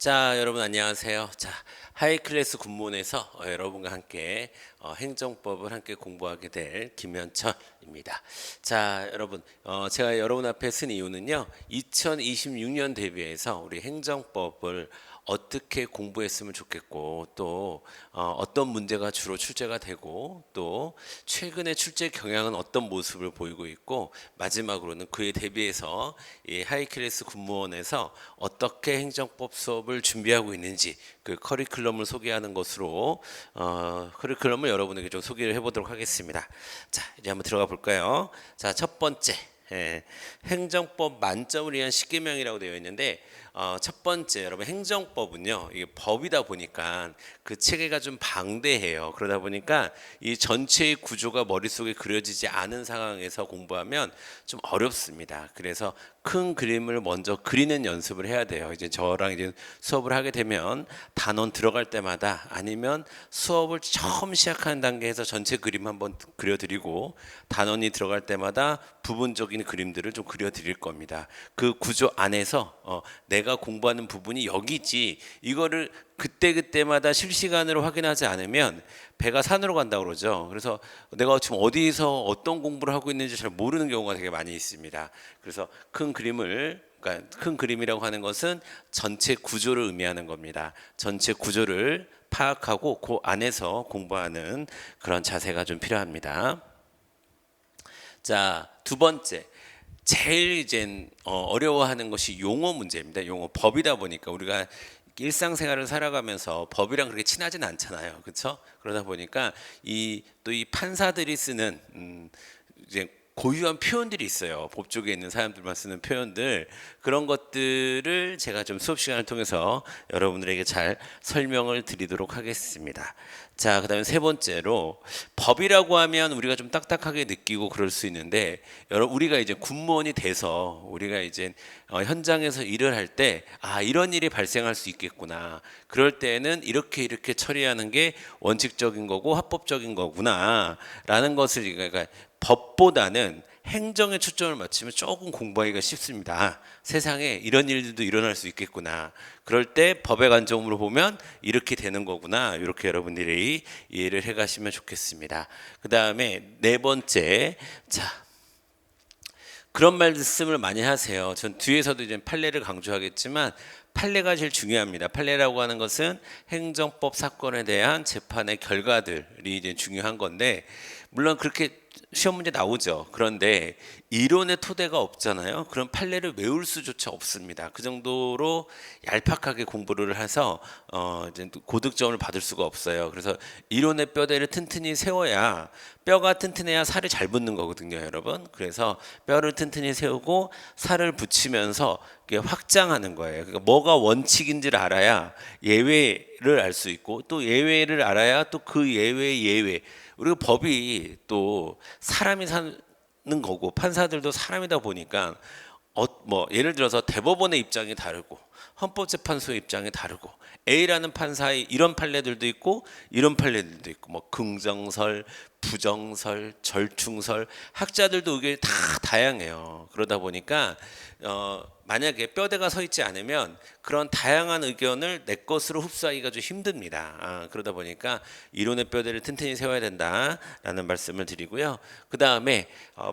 자, 여러분 안녕하세요. 자, 하이클래스 군문에서 여러분과 함께 행정법을 함께 공부하게 될 김현철입니다. 자, 여러분, 제가 여러분 앞에 쓴 이유는요, 2026년 대비해서 우리 행정법을 어떻게 공부했으면 좋겠고, 또 어떤 문제가 주로 출제가 되고, 또 최근에 출제 경향은 어떤 모습을 보이고 있고, 마지막으로는 그에 대비해서 이 하이클래스 군무원에서 어떻게 행정법 수업을 준비하고 있는지 그 커리큘럼을 소개하는 것으로 커리큘럼을 여러분에게 좀 소개를 해보도록 하겠습니다. 자, 이제 한번 들어가 볼까요? 자, 첫 번째. 행정법 만점을 위한 10계명이라고 되어 있는데 첫 번째 여러분 행정법은요 이게 법이다 보니까 그 체계가 좀 방대해요. 그러다 보니까 이 전체의 구조가 머릿속에 그려지지 않은 상황에서 공부하면 좀 어렵습니다. 그래서 큰 그림을 먼저 그리는 연습을 해야 돼요. 이제 저랑 이제 수업을 하게 되면 단원 들어갈 때마다 아니면 수업을 처음 시작하는 단계에서 전체 그림 한번 그려드리고 단원이 들어갈 때마다 부분적인 그림들을 좀 그려드릴 겁니다. 그 구조 안에서 내가 공부하는 부분이 여기지 이거를 그때그때마다 실시간으로 확인하지 않으면 배가 산으로 간다고 그러죠. 그래서 내가 지금 어디서 어떤 공부를 하고 있는지 잘 모르는 경우가 되게 많이 있습니다. 그래서 큰 그림을 그러니까 큰 그림이라고 하는 것은 전체 구조를 의미하는 겁니다. 전체 구조를 파악하고 그 안에서 공부하는 그런 자세가 좀 필요합니다. 자, 두 번째. 제일 이제 어려워하는 것이 용어 문제입니다. 용어 법이다 보니까 우리가 일상생활을 살아가면서 법이랑 그렇게 친하진 않잖아요. 그렇죠? 그러다 보니까 이 또 이 판사들이 쓰는 이제 고유한 표현들이 있어요. 법 쪽에 있는 사람들만 쓰는 표현들 그런 것들을 제가 좀 수업 시간을 통해서 여러분들에게 잘 설명을 드리도록 하겠습니다. 자, 그다음에 세 번째로 법이라고 하면 우리가 좀 딱딱하게 느끼고 그럴 수 있는데 우리가 이제 군무원이 돼서 우리가 이제 현장에서 일을 할 때 이런 일이 발생할 수 있겠구나. 그럴 때는 이렇게 처리하는 게 원칙적인 거고 합법적인 거구나라는 것을 그러니까 법보다는 행정에 초점을 맞추면 조금 공부하기가 쉽습니다. 세상에 이런 일들도 일어날 수 있겠구나. 그럴 때 법의 관점으로 보면 이렇게 되는 거구나. 이렇게 여러분들이 이해를 해가시면 좋겠습니다. 그 다음에 네 번째, 자, 그런 말씀을 많이 하세요. 전 뒤에서도 이제 판례를 강조하겠지만 판례가 제일 중요합니다. 판례라고 하는 것은 행정법 사건에 대한 재판의 결과들이 이제 중요한 건데 물론 그렇게 시험 문제 나오죠. 그런데 이론의 토대가 없잖아요. 그럼 판례를 외울 수조차 없습니다. 그 정도로 얄팍하게 공부를 해서 이제 고득점을 받을 수가 없어요. 그래서 이론의 뼈대를 튼튼히 세워야 뼈가 튼튼해야 살이 잘 붙는 거거든요, 여러분. 그래서 뼈를 튼튼히 세우고 살을 붙이면서 확장하는 거예요. 그러니까 뭐가 원칙인지를 알아야 예외를 알 수 있고 또 예외를 알아야 또 그 예외의 예외. 우리가 법이 또 사람이 사는 거고 판사들도 사람이다 보니까 뭐 예를 들어서 대법원의 입장이 다르고 헌법재판소의 입장이 다르고 A라는 판사의 이런 판례들도 있고 이런 판례들도 있고 뭐 긍정설, 부정설, 절충설 학자들도 의견이 다 다양해요. 그러다 보니까 만약에 뼈대가 서 있지 않으면 그런 다양한 의견을 내 것으로 흡수하기가 좀 힘듭니다. 그러다 보니까 이론의 뼈대를 튼튼히 세워야 된다라는 말씀을 드리고요. 그 다음에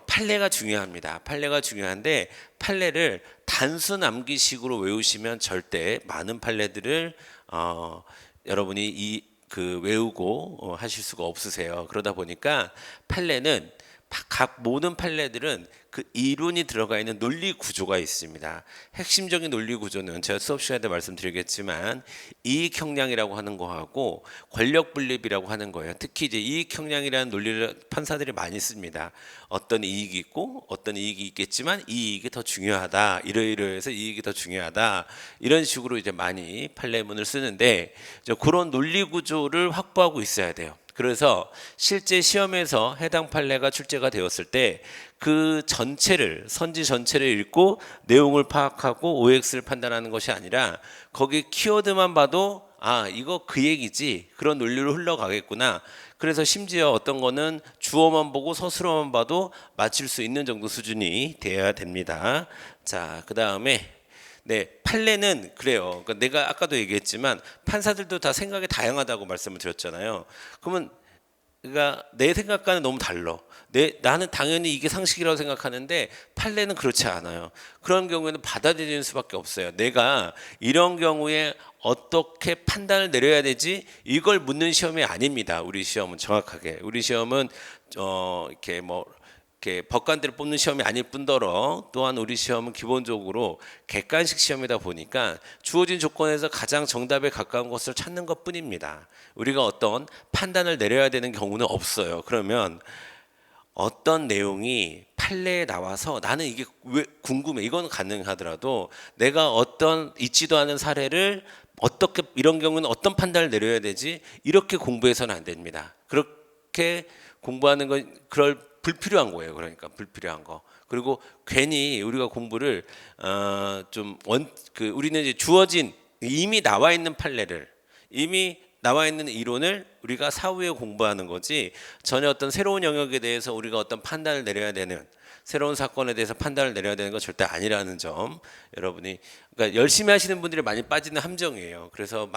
판례가 중요합니다. 판례가 중요한데 판례를 단순 암기식으로 외우시면 절대 많은 판례들을 여러분이 외우고 하실 수가 없으세요. 그러다 보니까 판례는 각 모든 판례들은 그 이론이 들어가 있는 논리 구조가 있습니다. 핵심적인 논리 구조는 제가 수업 시간에 말씀드리겠지만 이익 형량이라고 하는 거하고 권력 분립이라고 하는 거예요. 특히 이제 이익 형량이라는 논리를 판사들이 많이 씁니다. 어떤 이익이 있고 어떤 이익이 있겠지만 이 이익이 더 중요하다. 이러이러해서 이익이 더 중요하다. 이런 식으로 이제 많이 판례문을 쓰는데 그런 논리 구조를 확보하고 있어야 돼요. 그래서 실제 시험에서 해당 판례가 출제가 되었을 때 그 전체를 선지 전체를 읽고 내용을 파악하고 OX를 판단하는 것이 아니라 거기 키워드만 봐도 이거 그 얘기지 그런 논리로 흘러가겠구나. 그래서 심지어 어떤 거는 주어만 보고 서술어만 봐도 맞출 수 있는 정도 수준이 되어야 됩니다. 자, 그 다음에 네, 판례는 그래요. 그러니까 내가 아까도 얘기했지만 판사들도 다 생각이 다양하다고 말씀을 드렸잖아요. 그러면 그러니까 내 생각과는 너무 달라. 나는 당연히 이게 상식이라고 생각하는데 판례는 그렇지 않아요. 그런 경우에는 받아들이는 수밖에 없어요. 내가 이런 경우에 어떻게 판단을 내려야 되지? 이걸 묻는 시험이 아닙니다. 우리 시험은 정확하게. 우리 시험은 이렇게 뭐 이렇게 법관들을 뽑는 시험이 아닐 뿐더러 또한 우리 시험은 기본적으로 객관식 시험이다 보니까 주어진 조건에서 가장 정답에 가까운 것을 찾는 것뿐입니다. 우리가 어떤 판단을 내려야 되는 경우는 없어요. 그러면 어떤 내용이 판례에 나와서 나는 이게 왜 궁금해. 이건 가능하더라도 내가 어떤 있지도 않은 사례를 어떻게 이런 경우는 어떤 판단을 내려야 되지? 이렇게 공부해서는 안 됩니다. 그렇게 공부하는 건 그럴 불필요한 거예요. 그러니까 불필요한 거. 그리고 괜히 우리가 공부를 우리는 이제 주어진 이미 나와 있는 판례를 이미 나와 있는 이론을 우리가 사후에 공부하는 거지 전혀 어떤 새로운 영역에 대해서 우리가 어떤 판단을 내려야 되는 새로운 사건에 대해서 판단을 내려야 되는 건 절대 아니라는 점 여러분이 그러니까 열심히 하시는 분들이 많이 빠지는 함정이에요. 그래서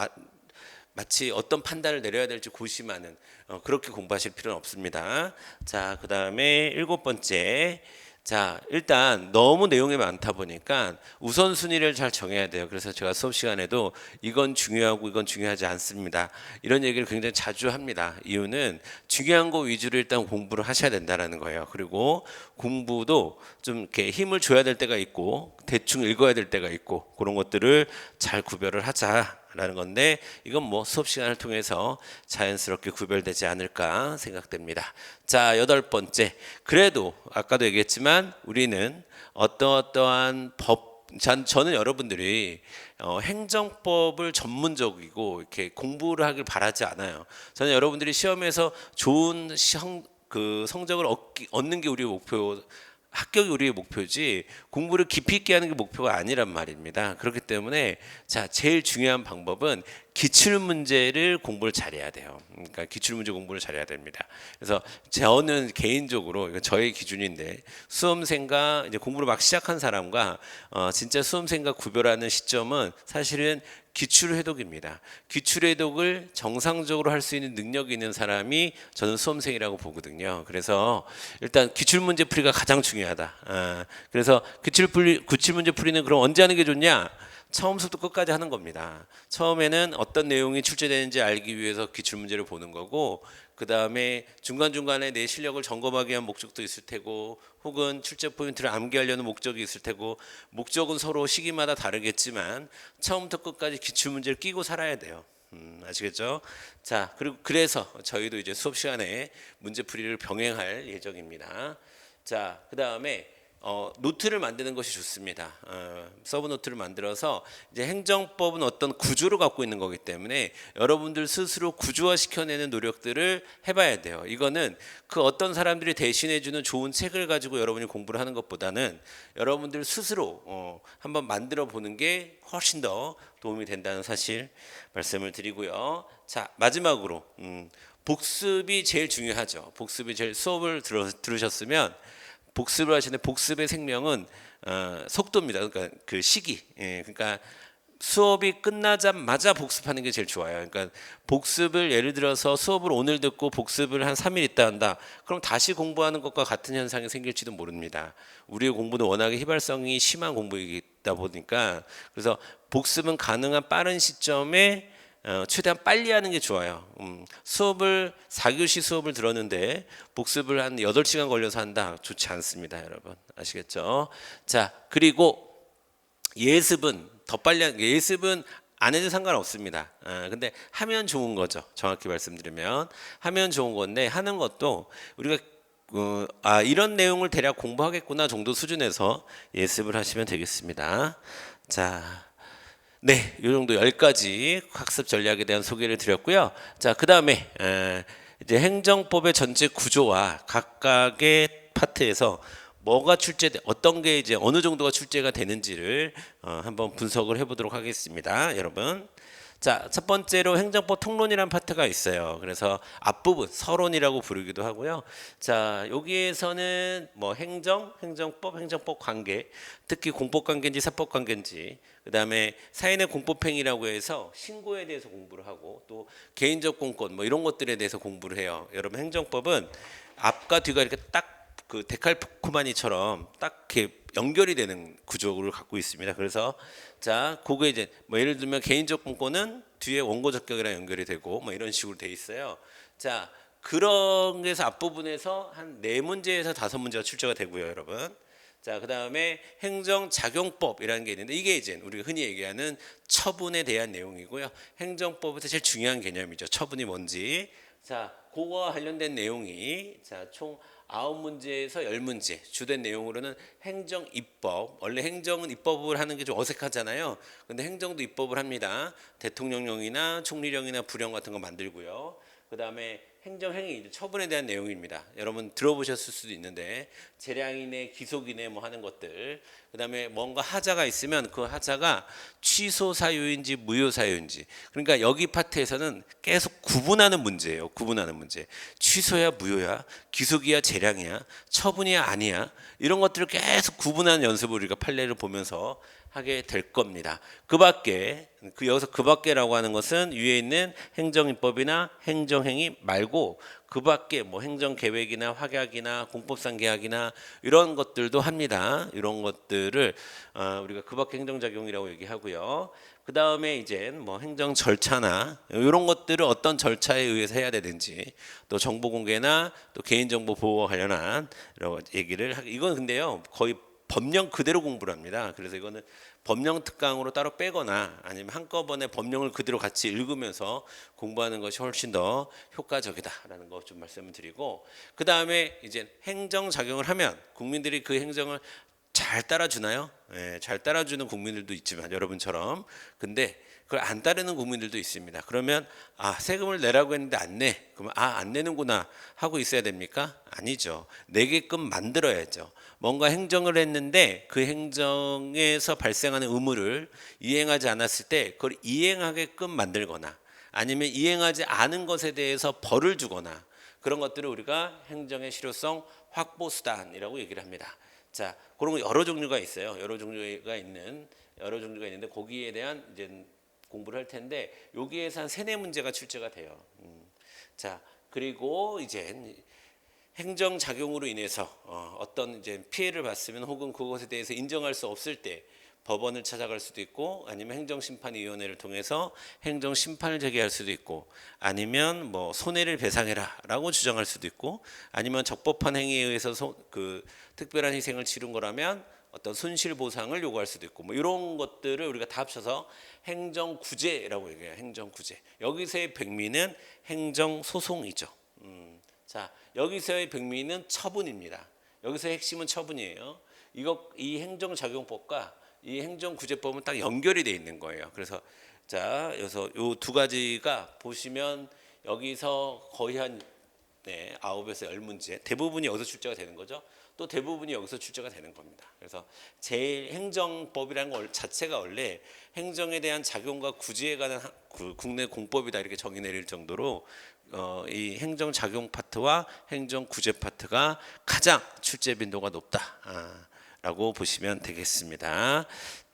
마치 어떤 판단을 내려야 될지 고심하는 그렇게 공부하실 필요는 없습니다. 자, 그다음에 7번째. 자, 일단 너무 내용이 많다 보니까 우선순위를 잘 정해야 돼요. 그래서 제가 수업 시간에도 이건 중요하고 이건 중요하지 않습니다. 이런 얘기를 굉장히 자주 합니다. 이유는 중요한 거 위주로 일단 공부를 하셔야 된다는 거예요. 그리고 공부도 좀 이렇게 힘을 줘야 될 때가 있고 대충 읽어야 될 때가 있고 그런 것들을 잘 구별을 하자라는 건데 이건 뭐 수업 시간을 통해서 자연스럽게 구별되지 않을까 생각됩니다. 자, 8번째. 그래도 아까도 얘기했지만 우리는 어떠한 저는 여러분들이 행정법을 전문적이고 이렇게 공부를 하길 바라지 않아요. 저는 여러분들이 시험에서 좋은 성적을 얻는 게 우리의 목표, 합격이 우리의 목표지 공부를 깊이 있게 하는 게 목표가 아니란 말입니다. 그렇기 때문에 제일 중요한 방법은 기출문제를 공부를 잘해야 돼요. 그러니까 기출문제 공부를 잘해야 됩니다. 그래서 저는 개인적으로 이건 저의 기준인데 수험생과 이제 공부를 막 시작한 사람과 진짜 수험생과 구별하는 시점은 사실은 기출회독입니다. 기출회독을 정상적으로 할 수 있는 능력이 있는 사람이 저는 수험생이라고 보거든요. 그래서 일단 기출문제 풀이가 가장 중요하다. 그래서 기출문제 풀이는 그럼 언제 하는 게 좋냐? 처음부터 끝까지 하는 겁니다. 처음에는 어떤 내용이 출제되는지 알기 위해서 기출문제를 보는 거고 그 다음에 중간중간에 내 실력을 점검하기 위한 목적도 있을 테고 혹은 출제 포인트를 암기하려는 목적이 있을 테고 목적은 서로 시기마다 다르겠지만 처음부터 끝까지 기출문제를 끼고 살아야 돼요. 아시겠죠? 자, 그리고 그래서 저희도 이제 수업 시간에 문제풀이를 병행할 예정입니다. 자, 그 다음에 노트를 만드는 것이 좋습니다. 서브 노트를 만들어서 이제 행정법은 어떤 구조를 갖고 있는 거기 때문에 여러분들 스스로 구조화 시켜내는 노력들을 해봐야 돼요. 이거는 그 어떤 사람들이 대신해주는 좋은 책을 가지고 여러분이 공부를 하는 것보다는 여러분들 스스로 한번 만들어 보는 게 훨씬 더 도움이 된다는 사실 말씀을 드리고요. 자, 마지막으로 복습이 제일 중요하죠. 복습이 제일 수업을 들으셨으면 복습을 하시는데 복습의 생명은 속도입니다. 그러니까 그 시기. 그러니까 수업이 끝나자마자 복습하는 게 제일 좋아요. 그러니까 복습을 예를 들어서 수업을 오늘 듣고 복습을 한 3일 있다 한다. 그럼 다시 공부하는 것과 같은 현상이 생길지도 모릅니다. 우리의 공부는 워낙에 휘발성이 심한 공부이다 보니까 그래서 복습은 가능한 빠른 시점에 최대한 빨리 하는 게 좋아요. 수업을 4교시 수업을 들었는데 복습을 한 8시간 걸려서 한다. 좋지 않습니다, 여러분. 아시겠죠? 자, 그리고 예습은 더 빨리 하는 게 예습은 안 해도 상관없습니다. 근데 하면 좋은 거죠. 정확히 말씀드리면 하면 좋은 건데 하는 것도 우리가 이런 내용을 대략 공부하겠구나 정도 수준에서 예습을 하시면 되겠습니다. 자, 네, 이 정도 10가지 학습 전략에 대한 소개를 드렸고요. 자, 그 다음에 이제 행정법의 전체 구조와 각각의 파트에서 뭐가 어떤 게 이제 어느 정도가 출제가 되는지를 한번 분석을 해보도록 하겠습니다, 여러분. 자, 첫 번째로 행정법 통론이라는 파트가 있어요. 그래서 앞부분 서론이라고 부르기도 하고요. 자, 여기에서는 뭐 행정법, 행정법 관계, 특히 공법 관계인지 사법 관계인지, 그다음에 사인의 공법행위라고 해서 신고에 대해서 공부를 하고 또 개인적 공권 뭐 이런 것들에 대해서 공부를 해요. 여러분 행정법은 앞과 뒤가 이렇게 딱 그 데칼코마니처럼 딱 이렇게 연결이 되는 구조를 갖고 있습니다. 그래서 자, 그거 이제 뭐 예를 들면 개인적 공권은 뒤에 원고 적격이랑 연결이 되고 뭐 이런 식으로 돼 있어요. 자, 그런 게서 앞부분에서 한 4문제에서 5문제가 출제가 되고요, 여러분. 자, 그다음에 행정작용법이라는 게 있는데 이게 이제 우리가 흔히 얘기하는 처분에 대한 내용이고요. 행정법에서 제일 중요한 개념이죠. 처분이 뭔지. 자, 그거와 관련된 내용이 총 9문제에서 10문제 주된 내용으로는 행정입법, 원래 행정은 입법을 하는 게 좀 어색하잖아요. 근데 행정도 입법을 합니다. 대통령령이나 총리령이나 부령 같은 거 만들고요. 그 다음에 행정행위, 처분에 대한 내용입니다. 여러분 들어보셨을 수도 있는데 재량이네 기속이네 뭐 하는 것들, 그 다음에 뭔가 하자가 있으면 그 하자가 취소 사유인지 무효 사유인지, 그러니까 여기 파트에서는 계속 구분하는 문제예요. 구분하는 문제. 취소야 무효야, 기속이야 재량이야, 처분이야 아니야, 이런 것들을 계속 구분하는 연습을 우리가 판례를 보면서 하게 될 겁니다. 여기서 그 밖에라고 하는 것은 위에 있는 행정입법이나 행정행위 말고 그 밖에 뭐 행정계획이나 확약이나 공법상 계약이나 이런 것들도 합니다. 이런 것들을 우리가 그 밖에 행정작용이라고 얘기하고요. 그 다음에 이제 뭐 행정 절차나 이런 것들을 어떤 절차에 의해서 해야 되는지, 또 정보 공개나 또 개인정보 보호와 관련한 이런 얘기를 이건 근데요 거의 법령 그대로 공부를 합니다. 그래서 이거는 법령 특강으로 따로 빼거나 아니면 한꺼번에 법령을 그대로 같이 읽으면서 공부하는 것이 훨씬 더 효과적이다라는 거 좀 말씀을 드리고, 그 다음에 이제 행정 작용을 하면 국민들이 그 행정을 잘 따라주나요? 예, 잘 따라주는 국민들도 있지만 여러분처럼, 근데 그걸 안 따르는 국민들도 있습니다. 그러면 세금을 내라고 했는데 안 내. 그러면 안 내는구나 하고 있어야 됩니까? 아니죠. 내게끔 만들어야죠. 뭔가 행정을 했는데 그 행정에서 발생하는 의무를 이행하지 않았을 때 그걸 이행하게끔 만들거나 아니면 이행하지 않은 것에 대해서 벌을 주거나, 그런 것들을 우리가 행정의 실효성 확보 수단이라고 얘기를 합니다. 자, 그런 거 여러 종류가 있어요. 여러 종류가 있는데 거기에 대한 이제 공부를 할 텐데 여기에서 한 3-4문제가 출제가 돼요. 자, 그리고 이제 행정 작용으로 인해서 어떤 이제 피해를 봤으면 혹은 그것에 대해서 인정할 수 없을 때 법원을 찾아갈 수도 있고, 아니면 행정심판위원회를 통해서 행정심판을 제기할 수도 있고, 아니면 뭐 손해를 배상해라라고 주장할 수도 있고, 아니면 적법한 행위에 의해서 그 특별한 희생을 치른 거라면 어떤 손실 보상을 요구할 수도 있고, 뭐 이런 것들을 우리가 다 합쳐서 행정구제라고 얘기해요. 행정구제. 여기서의 백미는 행정소송이죠. 자, 여기서의 백미는 처분입니다. 여기서의 핵심은 처분이에요. 이 행정작용법과 이 행정구제법은 딱 연결이 돼 있는 거예요. 그래서 여기서 요 두 가지가 보시면 여기서 거의 한 9에서 10문제 대부분이 여기서 출제가 되는 거죠. 또 대부분이 여기서 출제가 되는 겁니다. 그래서 제일 행정법이라는 것 자체가 원래 행정에 대한 작용과 구제에 관한 국내 공법이다 이렇게 정의 내릴 정도로 이 행정 작용 파트와 행정 구제 파트가 가장 출제 빈도가 높다라고 보시면 되겠습니다.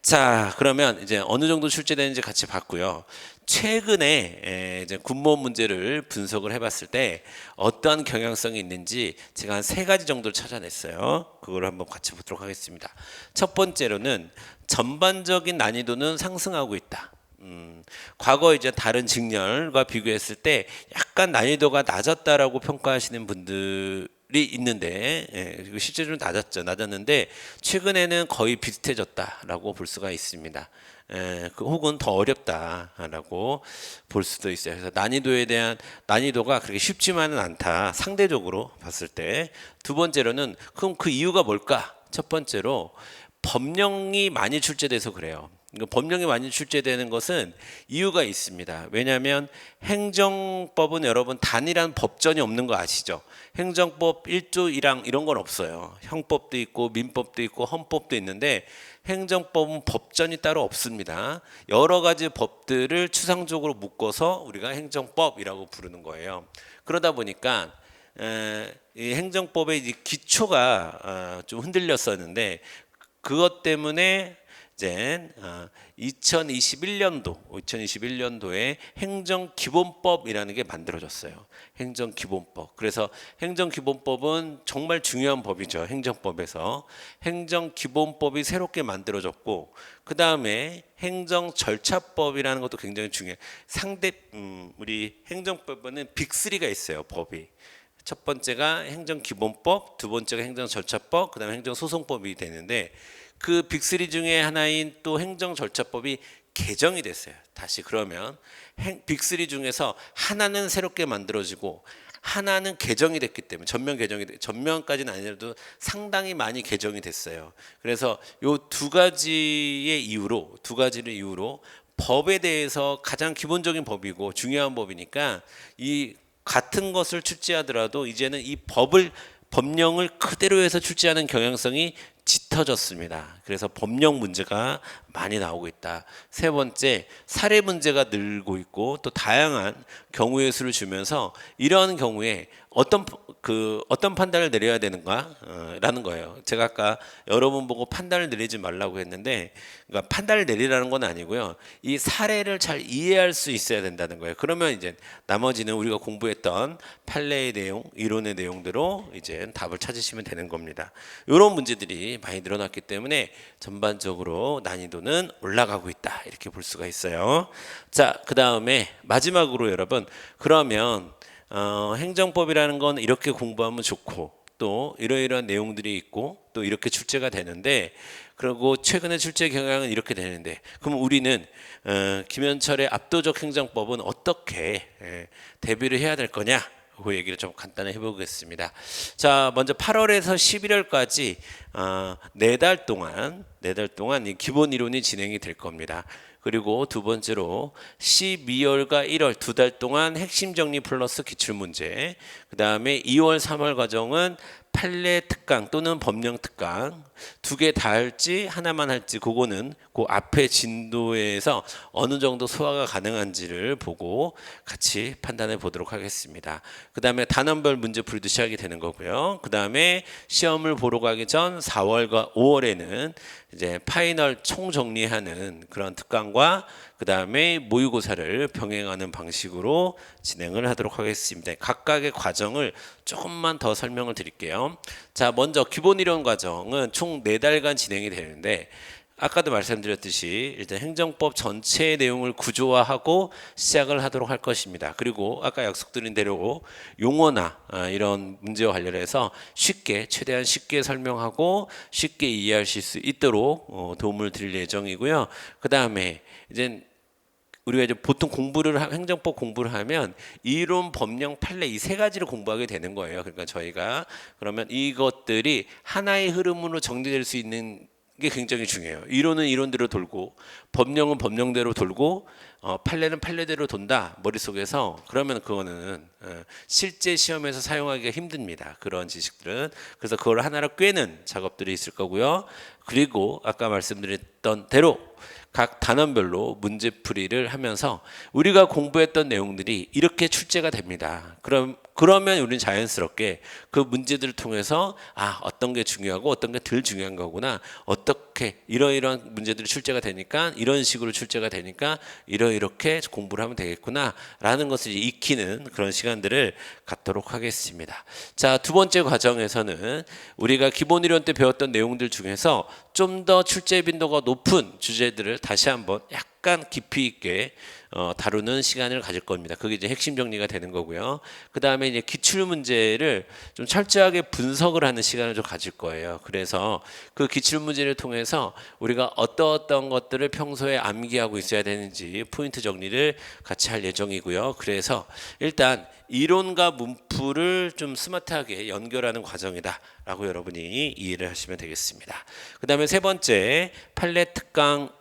자, 그러면 이제 어느 정도 출제되는지 같이 봤고요. 최근에 이제 군무원 문제를 분석을 해봤을 때 어떠한 경향성이 있는지 제가 한 3가지 정도를 찾아냈어요. 그걸 한번 같이 보도록 하겠습니다. 첫 번째로는 전반적인 난이도는 상승하고 있다. 과거 이제 다른 직렬과 비교했을 때 약간 난이도가 낮았다라고 평가하시는 분들이 있는데, 실제로는 낮았는데 최근에는 거의 비슷해졌다라고 볼 수가 있습니다. 혹은 더 어렵다라고 볼 수도 있어요. 그래서 난이도가 그렇게 쉽지만은 않다. 상대적으로 봤을 때. 두 번째로는 그럼 그 이유가 뭘까? 첫 번째로 법령이 많이 출제돼서 그래요. 그러니까 법령이 많이 출제되는 것은 이유가 있습니다. 왜냐하면 행정법은 여러분 단일한 법전이 없는 거 아시죠? 행정법 1조 1항 이런 건 없어요. 형법도 있고 민법도 있고 헌법도 있는데 행정법은 법전이 따로 없습니다. 여러 가지 법들을 추상적으로 묶어서 우리가 행정법이라고 부르는 거예요. 그러다 보니까 이 행정법의 이 기초가 좀 흔들렸었는데 그것 때문에 이제 2021년도에 행정기본법이라는 게 만들어졌어요. 행정기본법. 그래서 행정기본법은 정말 중요한 법이죠. 행정법에서 행정기본법이 새롭게 만들어졌고 그 다음에 행정절차법이라는 것도 굉장히 중요해요. 우리 행정법에는 빅3가 있어요. 법이. 첫 번째가 행정기본법, 두 번째가 행정절차법, 그 다음에 행정소송법이 되는데 그 빅3 중에 하나인 또 행정절차법이 개정이 됐어요. 다시 그러면 빅3 중에서 하나는 새롭게 만들어지고 하나는 개정이 됐기 때문에 전면까지는 아니라도 상당히 많이 개정이 됐어요. 그래서 요 두 가지를 이유로 법에 대해서 가장 기본적인 법이고 중요한 법이니까 이 같은 것을 출제하더라도 이제는 이 법령을 그대로 해서 출제하는 경향성이 짙어졌습니다. 그래서 법령 문제가 많이 나오고 있다. 세 번째, 사례 문제가 늘고 있고 또 다양한 경우의 수를 주면서 이런 경우에 어떤 판단을 내려야 되는가라는 거예요. 제가 아까 여러분 보고 판단을 내리지 말라고 했는데, 그러니까 판단을 내리라는 건 아니고요. 이 사례를 잘 이해할 수 있어야 된다는 거예요. 그러면 이제 나머지는 우리가 공부했던 판례의 내용, 이론의 내용대로 이제 답을 찾으시면 되는 겁니다. 이런 문제들이 많이 늘어났기 때문에 전반적으로 난이도는 올라가고 있다 이렇게 볼 수가 있어요. 자, 그 다음에 마지막으로 여러분, 그러면 행정법이라는 건 이렇게 공부하면 좋고 또 이러이러한 내용들이 있고 또 이렇게 출제가 되는데, 그리고 최근에 출제 경향은 이렇게 되는데, 그럼 우리는 김현철의 압도적 행정법은 어떻게 대비를 해야 될 거냐? 그 얘기를 좀 간단히 해보겠습니다. 자, 먼저 8월에서 11월까지 네 달 동안 이 기본 이론이 진행이 될 겁니다. 그리고 두 번째로 12월과 1월 두 달 동안 핵심 정리 플러스 기출문제, 그 다음에 2월 3월 과정은 판례 특강 또는 법령 특강 두 개 다 할지 하나만 할지 그거는 그 앞에 진도에서 어느 정도 소화가 가능한지를 보고 같이 판단해 보도록 하겠습니다. 그 다음에 단원별 문제풀이도 시작이 되는 거고요. 그 다음에 시험을 보러 가기 전 4월과 5월에는 이제 파이널 총정리하는 그런 특강과 그 다음에 모의고사를 병행하는 방식으로 진행을 하도록 하겠습니다. 각각의 과정을 조금만 더 설명을 드릴게요. 자, 먼저 기본 이론 과정은 총 4달간 진행이 되는데, 아까도 말씀드렸듯이 일단 행정법 전체의 내용을 구조화하고 시작을 하도록 할 것입니다. 그리고 아까 약속드린 대로 용어나 이런 문제와 관련해서 최대한 쉽게 설명하고 쉽게 이해하실 수 있도록 도움을 드릴 예정이고요. 그 다음에 이제 우리가 이제 보통 행정법 공부를 하면 이론, 법령, 판례 이 세 가지를 공부하게 되는 거예요. 그러니까 저희가 그러면 이것들이 하나의 흐름으로 정리될 수 있는 게 굉장히 중요해요. 이론은 이론대로 돌고 법령은 법령대로 돌고 판례는 판례대로 돈다 머릿속에서. 그러면 그거는 실제 시험에서 사용하기가 힘듭니다. 그런 지식들은. 그래서 그걸 하나로 꿰는 작업들이 있을 거고요. 그리고 아까 말씀드렸던 대로 각 단원별로 문제풀이를 하면서 우리가 공부했던 내용들이 이렇게 출제가 됩니다. 그러면 우리는 자연스럽게 그 문제들을 통해서 어떤 게 중요하고 어떤 게 덜 중요한 거구나, 어떻게 이러이러한 문제들이 출제가 되니까 이런 식으로 출제가 되니까 이렇게 공부를 하면 되겠구나 라는 것을 익히는 그런 시간들을 갖도록 하겠습니다. 자, 두 번째 과정에서는 우리가 기본 이론 때 배웠던 내용들 중에서 좀 더 출제 빈도가 높은 주제들을 다시 한번 약간 깊이 있게 다루는 시간을 가질 겁니다. 그게 이제 핵심 정리가 되는 거고요. 그 다음에 이제 기출 문제를 좀 철저하게 분석을 하는 시간을 좀 가질 거예요. 그래서 그 기출 문제를 통해서 우리가 어떤 것들을 평소에 암기하고 있어야 되는지 포인트 정리를 같이 할 예정이고요. 그래서 일단 이론과 문풀을 좀 스마트하게 연결하는 과정이다라고 여러분이 이해를 하시면 되겠습니다. 그 다음에 세 번째 판례 특강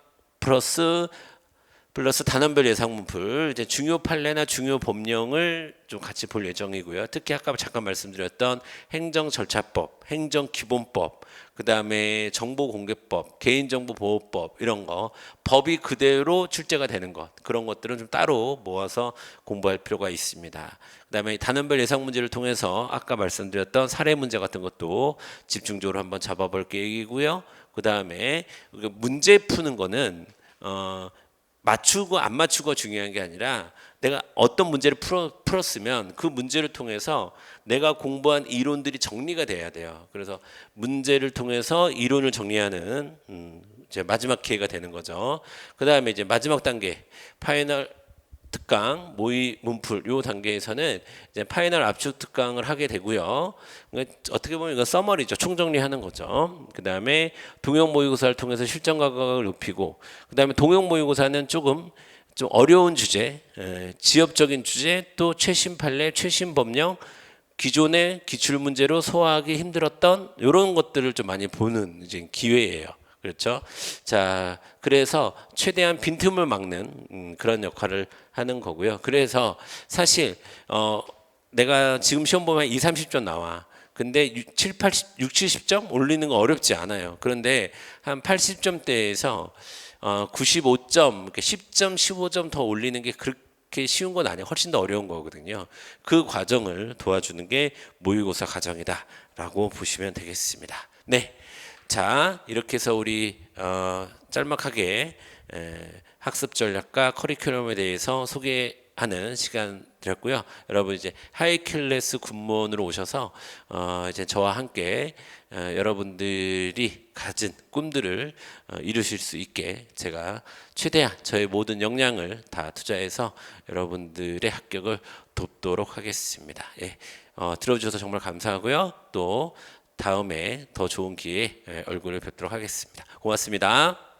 플러스 단원별 예상 문풀, 이제 중요 판례나 중요 법령을 좀 같이 볼 예정이고요. 특히 아까 잠깐 말씀드렸던 행정절차법, 행정기본법, 그 다음에 정보공개법, 개인정보보호법 이런 거 법이 그대로 출제가 되는 것, 그런 것들은 좀 따로 모아서 공부할 필요가 있습니다. 그 다음에 단원별 예상 문제를 통해서 아까 말씀드렸던 사례 문제 같은 것도 집중적으로 한번 잡아볼 계획이고요. 그 다음에 문제 푸는 거는 맞추고 안 맞추고 중요한 게 아니라 내가 어떤 문제를 풀었으면 그 문제를 통해서 내가 공부한 이론들이 정리가 돼야 돼요. 그래서 문제를 통해서 이론을 정리하는 이제 마지막 기회가 되는 거죠. 그 다음에 이제 마지막 단계 파이널 특강 모의 문풀 요 단계에서는 이제 파이널 압축 특강을 하게 되고요. 어떻게 보면 이건 서머리죠. 총정리하는 거죠. 그 다음에 동형 모의고사를 통해서 실전 감각을 높이고, 그 다음에 동형 모의고사는 좀 어려운 주제, 지엽적인 주제, 또 최신 판례, 최신 법령, 기존의 기출 문제로 소화하기 힘들었던 이런 것들을 좀 많이 보는 이제 기회예요. 그렇죠? 자, 그래서 최대한 빈틈을 막는 그런 역할을 하는 거고요. 그래서 사실 내가 지금 시험 보면 2, 30점 나와. 근데 7, 80, 6, 70점 올리는 거 어렵지 않아요. 그런데 한 80점대에서 95점, 10점, 15점 더 올리는 게 그렇게 쉬운 건 아니에요. 훨씬 더 어려운 거거든요. 그 과정을 도와주는 게 모의고사 과정이다라고 보시면 되겠습니다. 네. 자, 이렇게 해서 우리 짤막하게 학습 전략과 커리큘럼에 대해서 소개하는 시간 드렸고요. 여러분 이제 하이클래스 군문으로 오셔서 이제 저와 함께 여러분들이 가진 꿈들을 이루실 수 있게 제가 최대한 저의 모든 역량을 다 투자해서 여러분들의 합격을 돕도록 하겠습니다. 예, 들어주셔서 정말 감사하고요. 또 다음에 더 좋은 기회에 얼굴을 뵙도록 하겠습니다. 고맙습니다.